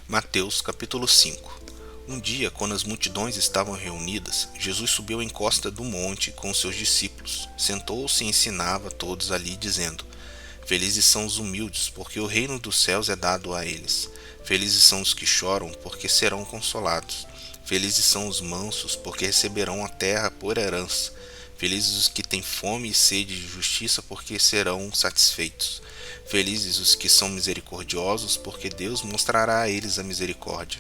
Mateus capítulo 5. Um dia, quando as multidões estavam reunidas, Jesus subiu à encosta do monte com seus discípulos. Sentou-se e ensinava a todos ali, dizendo: Felizes são os humildes, porque o reino dos céus é dado a eles. Felizes são os que choram, porque serão consolados. Felizes são os mansos, porque receberão a terra por herança. Felizes os que têm fome e sede de justiça, porque serão satisfeitos. Felizes os que são misericordiosos, porque Deus mostrará a eles a misericórdia.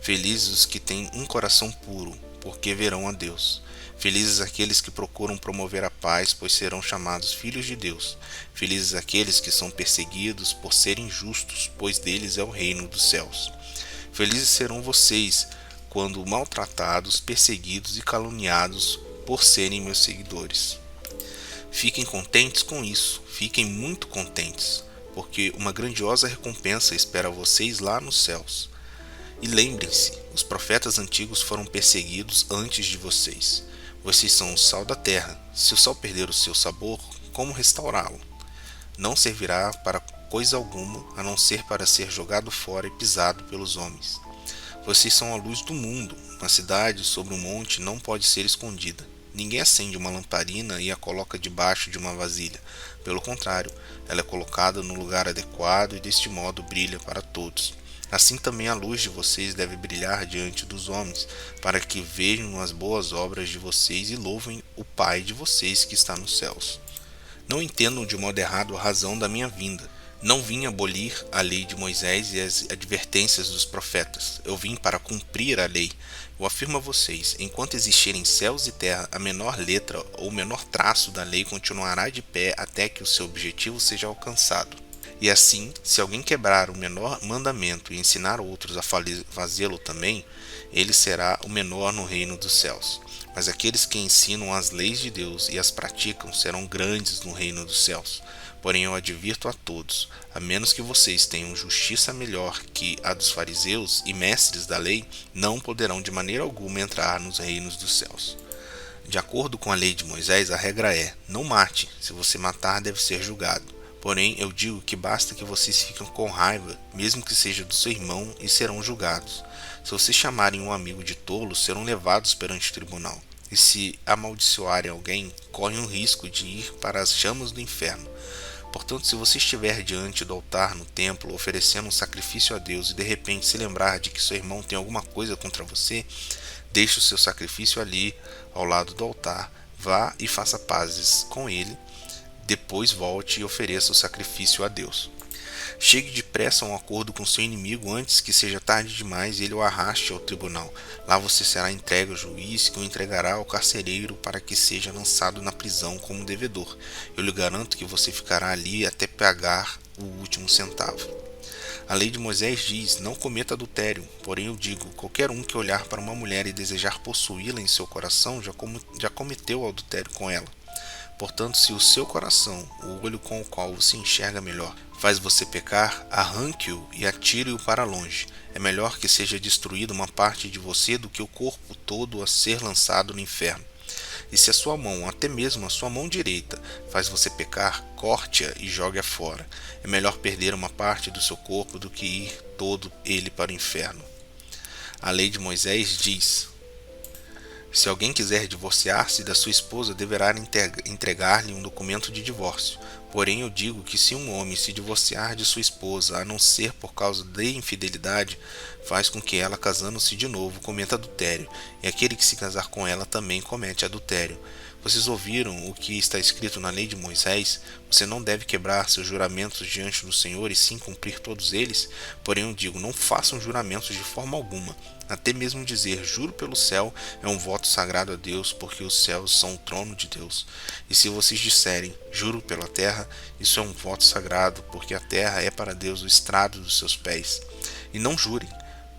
Felizes os que têm um coração puro, porque verão a Deus. Felizes aqueles que procuram promover a paz, pois serão chamados filhos de Deus. Felizes aqueles que são perseguidos por serem justos, pois deles é o reino dos céus. Felizes serão vocês quando maltratados, perseguidos e caluniados por serem meus seguidores. Fiquem contentes com isso, fiquem muito contentes, porque uma grandiosa recompensa espera vocês lá nos céus. E lembrem-se, os profetas antigos foram perseguidos antes de vocês. Vocês são o sal da terra. Se o sal perder o seu sabor, como restaurá-lo? Não servirá para coisa alguma, a não ser para ser jogado fora e pisado pelos homens. Vocês são a luz do mundo. Uma cidade sobre um monte não pode ser escondida. Ninguém acende uma lamparina e a coloca debaixo de uma vasilha. Pelo contrário, ela é colocada no lugar adequado e deste modo brilha para todos. Assim também a luz de vocês deve brilhar diante dos homens, para que vejam as boas obras de vocês e louvem o Pai de vocês que está nos céus. Não entendam de modo errado a razão da minha vinda. Não vim abolir a lei de Moisés e as advertências dos profetas. Eu vim para cumprir a lei. Eu afirmo a vocês, enquanto existirem céus e terra, a menor letra ou menor traço da lei continuará de pé até que o seu objetivo seja alcançado. E assim, se alguém quebrar o menor mandamento e ensinar outros a fazê-lo também, ele será o menor no reino dos céus. Mas aqueles que ensinam as leis de Deus e as praticam serão grandes no reino dos céus. Porém eu advirto a todos, a menos que vocês tenham justiça melhor que a dos fariseus e mestres da lei, não poderão de maneira alguma entrar nos reinos dos céus. De acordo com a lei de Moisés, a regra é: não mate, se você matar deve ser julgado. Porém, eu digo que basta que vocês fiquem com raiva, mesmo que seja do seu irmão, e serão julgados. Se vocês chamarem um amigo de tolo, serão levados perante o tribunal. E se amaldiçoarem alguém, correm o risco de ir para as chamas do inferno. Portanto, se você estiver diante do altar no templo, oferecendo um sacrifício a Deus e de repente se lembrar de que seu irmão tem alguma coisa contra você, deixe o seu sacrifício ali, ao lado do altar, vá e faça pazes com ele. Depois volte e ofereça o sacrifício a Deus. Chegue depressa a um acordo com seu inimigo antes que seja tarde demais e ele o arraste ao tribunal. Lá você será entregue ao juiz, que o entregará ao carcereiro para que seja lançado na prisão como devedor. Eu lhe garanto que você ficará ali até pagar o último centavo. A lei de Moisés diz: não cometa adultério. Porém eu digo: qualquer um que olhar para uma mulher e desejar possuí-la em seu coração já cometeu adultério com ela. Portanto, se o seu coração, o olho com o qual você enxerga melhor, faz você pecar, arranque-o e atire-o para longe. É melhor que seja destruída uma parte de você do que o corpo todo a ser lançado no inferno. E se a sua mão, até mesmo a sua mão direita, faz você pecar, corte-a e jogue-a fora. É melhor perder uma parte do seu corpo do que ir todo ele para o inferno. A lei de Moisés diz: se alguém quiser divorciar-se da sua esposa, deverá entregar-lhe um documento de divórcio. Porém, eu digo que se um homem se divorciar de sua esposa, a não ser por causa de infidelidade, faz com que ela, casando-se de novo, cometa adultério, e aquele que se casar com ela também comete adultério. Vocês ouviram o que está escrito na lei de Moisés: você não deve quebrar seus juramentos diante do Senhor e sim cumprir todos eles? Porém eu digo, não façam juramentos de forma alguma. Até mesmo dizer juro pelo céu é um voto sagrado a Deus, porque os céus são o trono de Deus. E se vocês disserem juro pela terra, isso é um voto sagrado, porque a terra é para Deus o estrado dos seus pés. E não jurem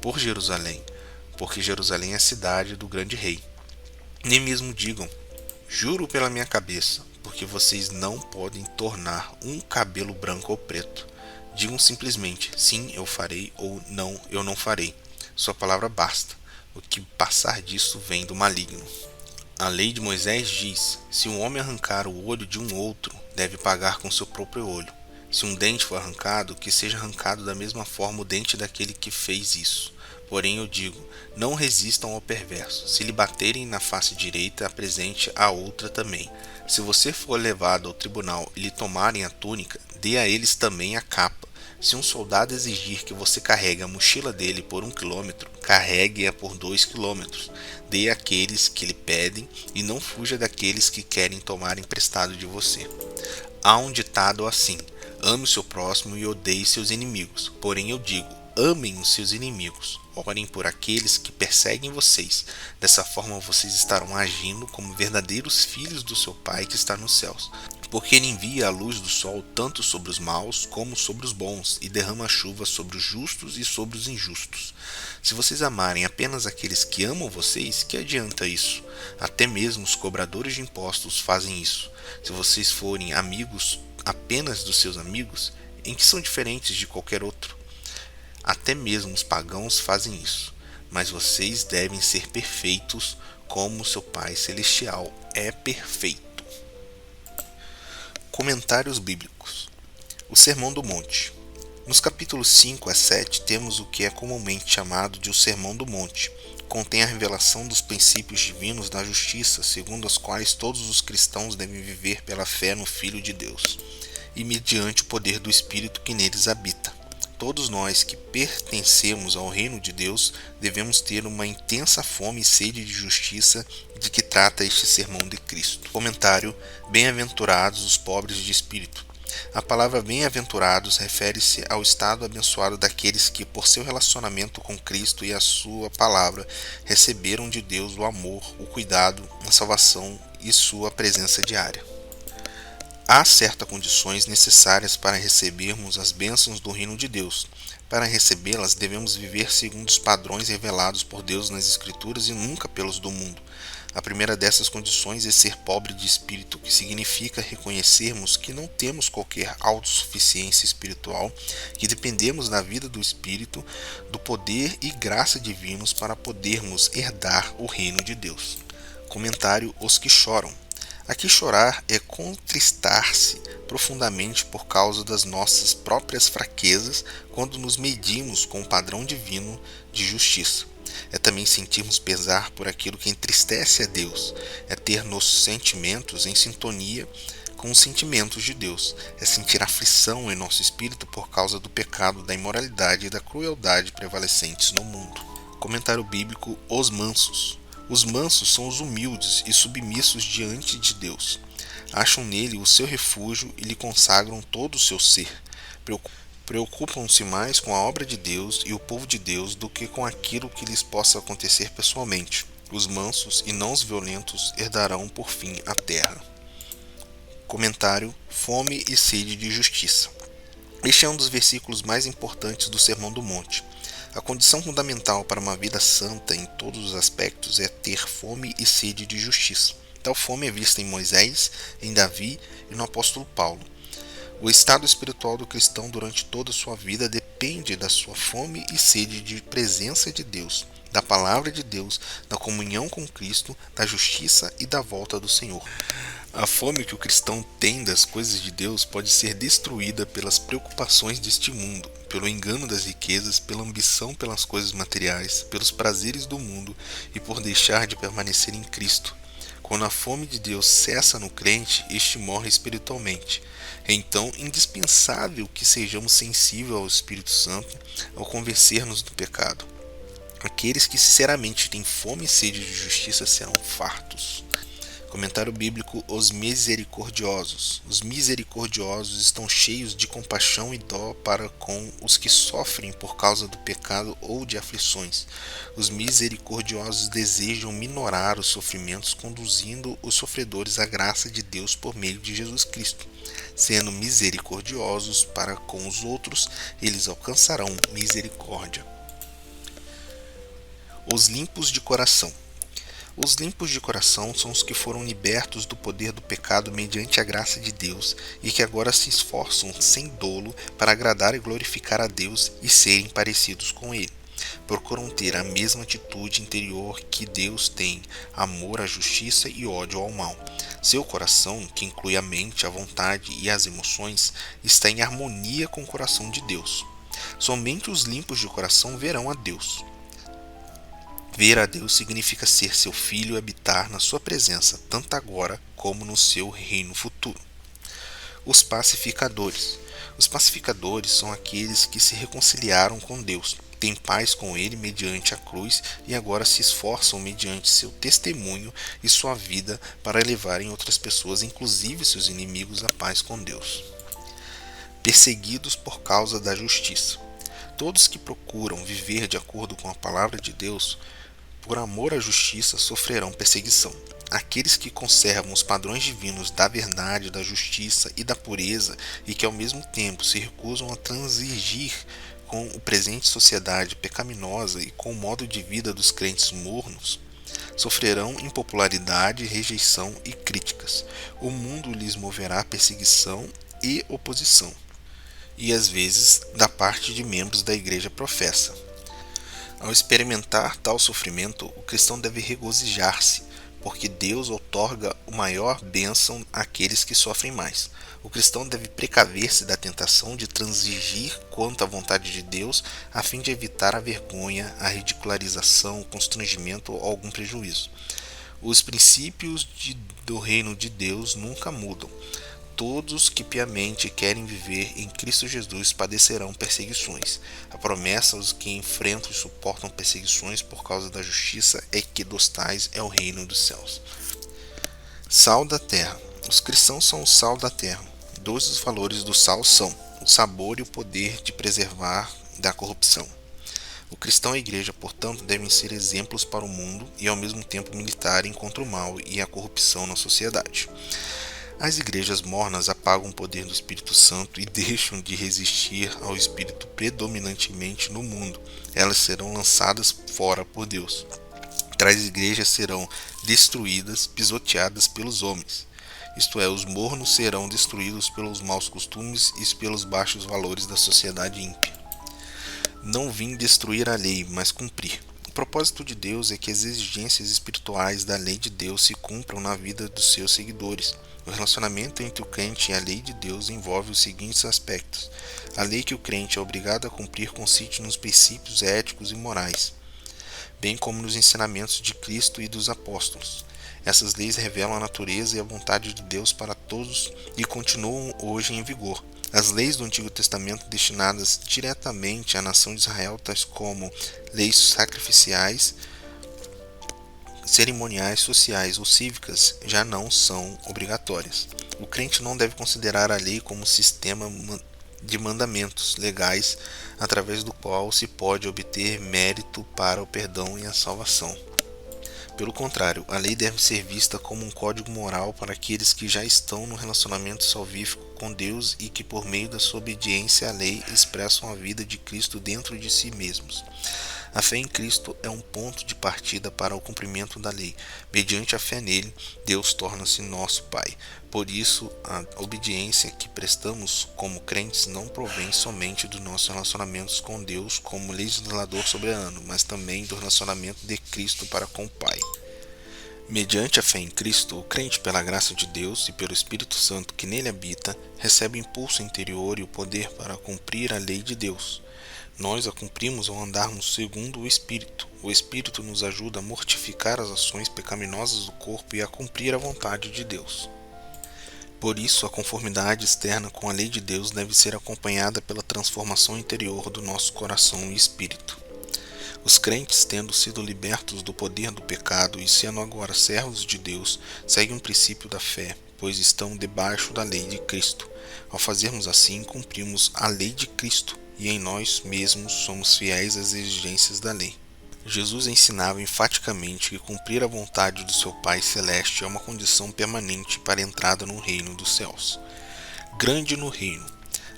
por Jerusalém, porque Jerusalém é a cidade do grande rei. Nem mesmo digam juro pela minha cabeça, porque vocês não podem tornar um cabelo branco ou preto. Digam simplesmente sim, eu farei, ou não, eu não farei. Sua palavra basta. O que passar disso vem do maligno. A lei de Moisés diz: se um homem arrancar o olho de um outro, deve pagar com seu próprio olho. Se um dente for arrancado, que seja arrancado da mesma forma o dente daquele que fez isso. Porém eu digo, não resistam ao perverso. Se lhe baterem na face direita, apresente a outra também. Se você for levado ao tribunal e lhe tomarem a túnica, dê a eles também a capa. Se um soldado exigir que você carregue a mochila dele por 1 quilômetro, carregue-a por 2 quilômetros. Dê àqueles que lhe pedem e não fuja daqueles que querem tomar emprestado de você. Há um ditado assim: ame o seu próximo e odeie seus inimigos. Porém eu digo, amem os seus inimigos. Orem por aqueles que perseguem vocês. Dessa forma vocês estarão agindo como verdadeiros filhos do seu Pai que está nos céus. Porque ele envia a luz do sol tanto sobre os maus como sobre os bons, e derrama a chuva sobre os justos e sobre os injustos. Se vocês amarem apenas aqueles que amam vocês, que adianta isso? Até mesmo os cobradores de impostos fazem isso. Se vocês forem amigos apenas dos seus amigos, em que são diferentes de qualquer outro? Até mesmo os pagãos fazem isso. Mas vocês devem ser perfeitos como seu Pai Celestial é perfeito. Comentários bíblicos. O Sermão do Monte. Nos capítulos 5 a 7 temos o que é comumente chamado de o Sermão do Monte. Contém a revelação dos princípios divinos da justiça, segundo os quais todos os cristãos devem viver pela fé no Filho de Deus, e mediante o poder do Espírito que neles habita. Todos nós que pertencemos ao reino de Deus devemos ter uma intensa fome e sede de justiça de que trata este sermão de Cristo. Comentário: bem-aventurados os pobres de espírito. A palavra bem-aventurados refere-se ao estado abençoado daqueles que, por seu relacionamento com Cristo e a sua palavra, receberam de Deus o amor, o cuidado, a salvação e sua presença diária. Há certas condições necessárias para recebermos as bênçãos do reino de Deus. Para recebê-las, devemos viver segundo os padrões revelados por Deus nas Escrituras e nunca pelos do mundo. A primeira dessas condições é ser pobre de espírito, que significa reconhecermos que não temos qualquer autossuficiência espiritual, que dependemos da vida do Espírito, do poder e graça divinos para podermos herdar o reino de Deus. Comentário: os que choram. Aqui chorar é contristar-se profundamente por causa das nossas próprias fraquezas quando nos medimos com o padrão divino de justiça. É também sentirmos pesar por aquilo que entristece a Deus. É ter nossos sentimentos em sintonia com os sentimentos de Deus. É sentir aflição em nosso espírito por causa do pecado, da imoralidade e da crueldade prevalecentes no mundo. Comentário bíblico: os mansos. Os mansos são os humildes e submissos diante de Deus. Acham nele o seu refúgio e lhe consagram todo o seu ser. Preocupam-se mais com a obra de Deus e o povo de Deus do que com aquilo que lhes possa acontecer pessoalmente. Os mansos e não os violentos herdarão por fim a terra. Comentário: fome e sede de justiça. Este é um dos versículos mais importantes do Sermão do Monte. A condição fundamental para uma vida santa em todos os aspectos é ter fome e sede de justiça. Tal fome é vista em Moisés, em Davi e no apóstolo Paulo. O estado espiritual do cristão durante toda a sua vida depende da sua fome e sede de presença de Deus, da palavra de Deus, da comunhão com Cristo, da justiça e da volta do Senhor. A fome que o cristão tem das coisas de Deus pode ser destruída pelas preocupações deste mundo, pelo engano das riquezas, pela ambição pelas coisas materiais, pelos prazeres do mundo e por deixar de permanecer em Cristo. Quando a fome de Deus cessa no crente, este morre espiritualmente. É então indispensável que sejamos sensíveis ao Espírito Santo ao convencer-nos do pecado. Aqueles que sinceramente têm fome e sede de justiça serão fartos. Comentário bíblico: os misericordiosos. Os misericordiosos estão cheios de compaixão e dó para com os que sofrem por causa do pecado ou de aflições. Os misericordiosos desejam minorar os sofrimentos, conduzindo os sofredores à graça de Deus por meio de Jesus Cristo. Sendo misericordiosos para com os outros, eles alcançarão misericórdia. Os limpos de coração. Os limpos de coração são os que foram libertos do poder do pecado mediante a graça de Deus e que agora se esforçam sem dolo para agradar e glorificar a Deus e serem parecidos com Ele. Procuram ter a mesma atitude interior que Deus tem, amor à justiça e ódio ao mal. Seu coração, que inclui a mente, a vontade e as emoções, está em harmonia com o coração de Deus. Somente os limpos de coração verão a Deus. Ver a Deus significa ser seu filho e habitar na sua presença, tanto agora como no seu reino futuro. Os pacificadores. Os pacificadores são aqueles que se reconciliaram com Deus, têm paz com Ele mediante a cruz e agora se esforçam mediante seu testemunho e sua vida para levarem outras pessoas, inclusive seus inimigos, à paz com Deus. Perseguidos por causa da justiça. Todos que procuram viver de acordo com a palavra de Deus, por amor à justiça, sofrerão perseguição. Aqueles que conservam os padrões divinos da verdade, da justiça e da pureza e que ao mesmo tempo se recusam a transigir com o presente sociedade pecaminosa e com o modo de vida dos crentes mornos, sofrerão impopularidade, rejeição e críticas. O mundo lhes moverá perseguição e oposição, e às vezes da parte de membros da igreja professa. Ao experimentar tal sofrimento, o cristão deve regozijar-se, porque Deus outorga a maior bênção àqueles que sofrem mais. O cristão deve precaver-se da tentação de transigir quanto à vontade de Deus, a fim de evitar a vergonha, a ridicularização, o constrangimento ou algum prejuízo. Os princípios do reino de Deus nunca mudam. Todos que piamente querem viver em Cristo Jesus padecerão perseguições. A promessa aos que enfrentam e suportam perseguições por causa da justiça é que dos tais é o reino dos céus. Sal da terra. Os cristãos são o sal da terra. Dois dos valores do sal são o sabor e o poder de preservar da corrupção. O cristão e a igreja, portanto, devem ser exemplos para o mundo e ao mesmo tempo militarem contra o mal e a corrupção na sociedade. As igrejas mornas apagam o poder do Espírito Santo e deixam de resistir ao Espírito predominantemente no mundo. Elas serão lançadas fora por Deus. Tais igrejas serão destruídas, pisoteadas pelos homens. Isto é, os mornos serão destruídos pelos maus costumes e pelos baixos valores da sociedade ímpia. Não vim destruir a lei, mas cumprir. O propósito de Deus é que as exigências espirituais da lei de Deus se cumpram na vida dos seus seguidores. O relacionamento entre o crente e a lei de Deus envolve os seguintes aspectos. A lei que o crente é obrigado a cumprir consiste nos princípios éticos e morais, bem como nos ensinamentos de Cristo e dos apóstolos. Essas leis revelam a natureza e a vontade de Deus para todos e continuam hoje em vigor. As leis do Antigo Testamento destinadas diretamente à nação de Israel, tais como leis sacrificiais, cerimoniais, sociais ou cívicas, já não são obrigatórias. O crente não deve considerar a lei como um sistema de mandamentos legais através do qual se pode obter mérito para o perdão e a salvação. Pelo contrário, a lei deve ser vista como um código moral para aqueles que já estão no relacionamento salvífico com Deus e que, por meio da sua obediência à lei, expressam a vida de Cristo dentro de si mesmos. A fé em Cristo é um ponto de partida para o cumprimento da lei. Mediante a fé nele, Deus torna-se nosso Pai. Por isso, a obediência que prestamos como crentes não provém somente dos nossos relacionamentos com Deus como legislador soberano, mas também do relacionamento de Cristo para com o Pai. Mediante a fé em Cristo, o crente, pela graça de Deus e pelo Espírito Santo que nele habita, recebe o impulso interior e o poder para cumprir a lei de Deus. Nós a cumprimos ao andarmos segundo o Espírito. O Espírito nos ajuda a mortificar as ações pecaminosas do corpo e a cumprir a vontade de Deus. Por isso, a conformidade externa com a lei de Deus deve ser acompanhada pela transformação interior do nosso coração e espírito. Os crentes, tendo sido libertos do poder do pecado e sendo agora servos de Deus, seguem o princípio da fé, pois estão debaixo da lei de Cristo. Ao fazermos assim, cumprimos a lei de Cristo e em nós mesmos somos fiéis às exigências da lei. Jesus ensinava enfaticamente que cumprir a vontade do seu Pai Celeste é uma condição permanente para a entrada no reino dos céus. Grande no reino.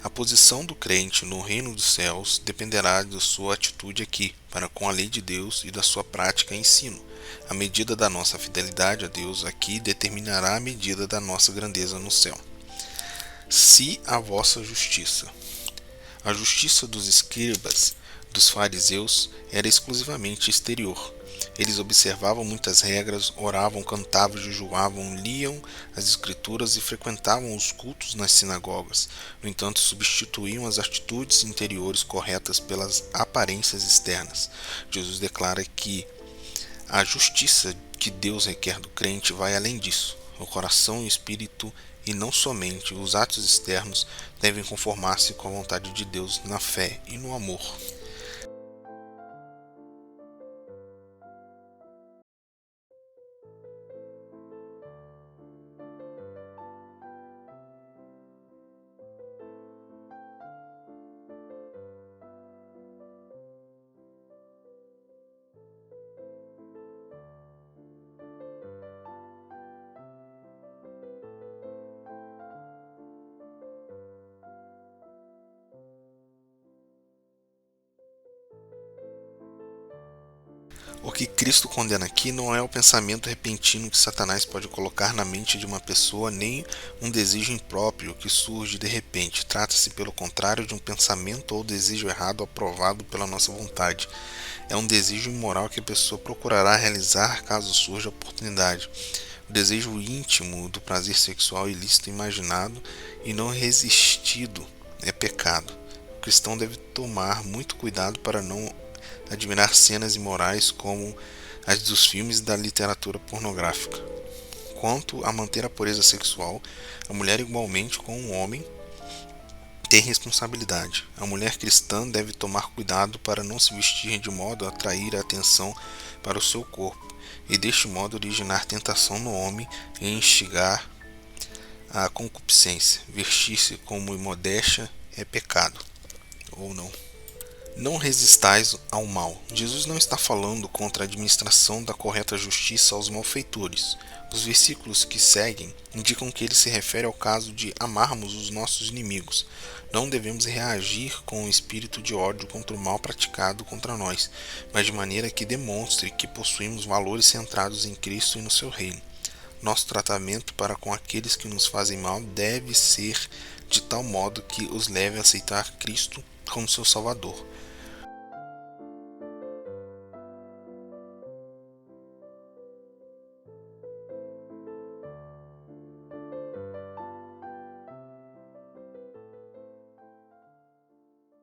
A posição do crente no reino dos céus dependerá da sua atitude aqui, para com a lei de Deus e da sua prática e ensino. A medida da nossa fidelidade a Deus aqui determinará a medida da nossa grandeza no céu. Se a vossa justiça. A justiça dos escribas, dos fariseus era exclusivamente exterior. Eles observavam muitas regras, oravam, cantavam, jejuavam, liam as escrituras e frequentavam os cultos nas sinagogas. No entanto, substituíam as atitudes interiores corretas pelas aparências externas. Jesus declara que a justiça que Deus requer do crente vai além disso. O coração e o espírito, e não somente os atos externos, devem conformar-se com a vontade de Deus na fé e no amor. O que Cristo condena aqui não é o pensamento repentino que Satanás pode colocar na mente de uma pessoa, nem um desejo impróprio que surge de repente. Trata-se, pelo contrário, de um pensamento ou desejo errado aprovado pela nossa vontade. É um desejo imoral que a pessoa procurará realizar caso surja a oportunidade. O desejo íntimo do prazer sexual ilícito imaginado e não resistido é pecado. O cristão deve tomar muito cuidado para não admirar cenas imorais como as dos filmes e da literatura pornográfica. Quanto a manter a pureza sexual, a mulher, igualmente com o homem, tem responsabilidade. A mulher cristã deve tomar cuidado para não se vestir de modo a atrair a atenção para o seu corpo e deste modo originar tentação no homem e instigar a concupiscência. Vestir-se como imodéstia é pecado, ou não. Não resistais ao mal. Jesus não está falando contra a administração da correta justiça aos malfeitores. Os versículos que seguem indicam que ele se refere ao caso de amarmos os nossos inimigos. Não devemos reagir com um espírito de ódio contra o mal praticado contra nós, mas de maneira que demonstre que possuímos valores centrados em Cristo e no seu reino. Nosso tratamento para com aqueles que nos fazem mal deve ser de tal modo que os leve a aceitar Cristo como seu Salvador.